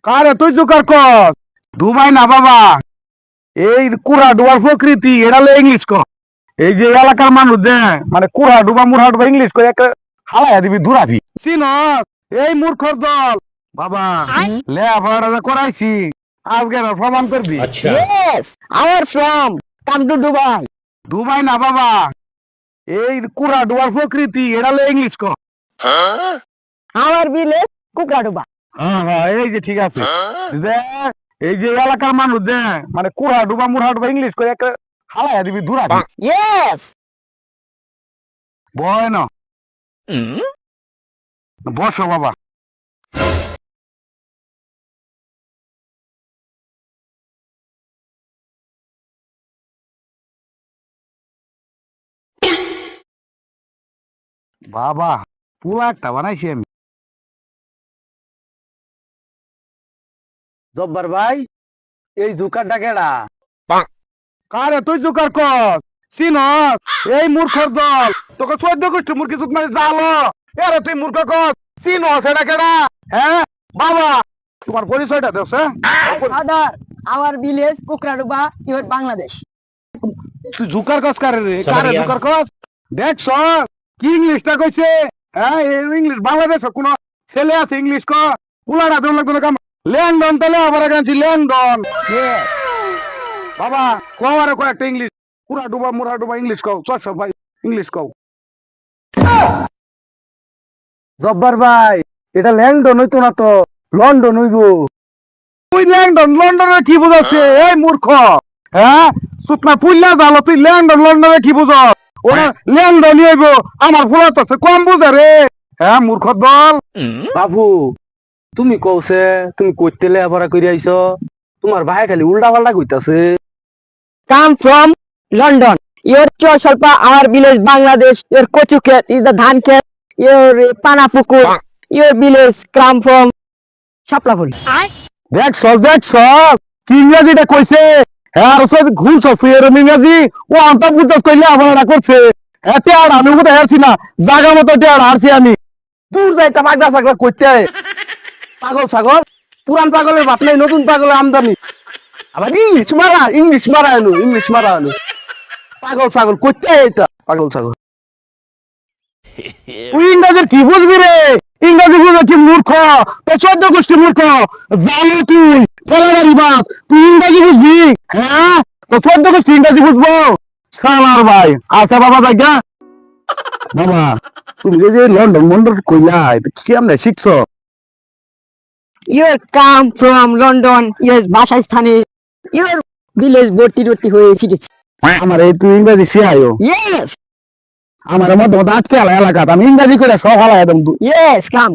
কারে তুই জোকার কর দুবাই না বাবা এই কুড়া ডুবার প্রকৃতি এটা লে ইংলিশ ক এই যে এলাকার মানুষ যে মানে কুড়া ডুবা মুড়া ডুবা ইংলিশ করে একটা হালাইয়া দিবি ধুরাবি চিনস এই মূর্খর দল বাবা লেখাপড়া করাইছি আজকে না প্রমাণ করবি अच्छा Yes, our from come to Dubai. Dubai না বাবা এই কুড়া ডুবার প্রকৃতি এটা লে ইংলিশ ক Our village Kukraduba. হ্যাঁ হ্যাঁ এই যে ঠিক আছে যে এই যে এলাকার মানুষ যে মানে কুড়া ডুবা মুড়া ডুবা ইংলিশ করে একটা হালাইয়া দিবি ধুরাবি Yes. ভয় না বসো বাবা বাবা পুরা একটা বানাইছি আমি জব্বার ভাই এই জুকারটা কেডা কারে তুই জোকার কর চিনস এই মূর্খর দল তোকে 14 গোষ্ঠী মূর্খি চুত মানে জালো এরে তুই মূর্খ কর চিনস এটা কেডা হ্যাঁ বাবা তোমার পরিচয়টা দেস Father, our village Kukraduba, your Bangladesh. তুই জোকার কস কারে রে সমঝ কারে গিয়া। জোকার কস দেখছ কি ইংলিশটা কইছে হ্যাঁ এই ইংলিশ বাংলাদেশ কোন ছেলে আছে ইংলিশ ক পুলারা দেন লাগবে কাম ল্যান্ডন তাহলে আবার গানছি ল্যান্ডন Yes. বাবা কোয়ারে কয়েকটা ইংলিশ পুরা ডুবা মুরা ডুবা ইংলিশ কও চল ভাই ইংলিশ কও জব্বার ভাই এটা ল্যান্ডন হইতো না তো লন্ডন হইবো তুই লন্ডনে কি বুঝাচ্ছে এই মূর্খ হ্যাঁ সুতনা পুইলা জালো তুই লন্ডনে কি বুঝ ওরা ল্যান্ডনই হইব আমার ভুলা তো কম বুঝে রে হ্যাঁ মূর্খ দল বাবু তুমি কওছে তুমি কইতে লেখাপড়া কইরা আইছো তোমার ভাই খালি উল্টা পাল্টা কইতাছে Come from London. Your Chosalpa, our village Bangladesh. Your Kochuket is the Dhanket. Your Panapukur. Your village come from Shaplapuri. দেখছ কি ইংরাজিটা কইছে হ্যাঁ আর সব ঘুরছ এরম ইংরাজি ও আন্তা বুঝছ কইলে আবার করছে হ্যাঁ টেয়ার আমি কোথায় হারছি না জায়গা মতো টেয়ার হারছি আমি দূর যাইতাম আগলা সাগলা কইতে পাগল ছাগল পুরান পাগলের বাপ নাই নতুন পাগলের আমদানি আবার ইংলিশ মারা এলো পাগল ছাগল কইতে এটা পাগল ছাগল তুই ইংরাজির কি বুঝবি রে ইংরাজি বুঝবে কি মূর্খ তো 14 গোষ্ঠী মূর্খ জানো তুই ফেলারি বাস তুই ইংরাজি বুঝবি হ্যাঁ তো 14 গোষ্ঠী ইংরাজি বুঝবো সালার ভাই আচ্ছা বাবা জায়গা বাবা তুমি যে লন্ডন কইলা কেমনে শিখছো You come from London. Yes, Bashasthane. Your village Borti হয়ে শিখেছি। আমার এই তুই ইংরাজি শিখাইও Yes. আমার মধ্যে আটকে এলাকা আমি ইংরাজি করে সব হালাই একদম Yes, come.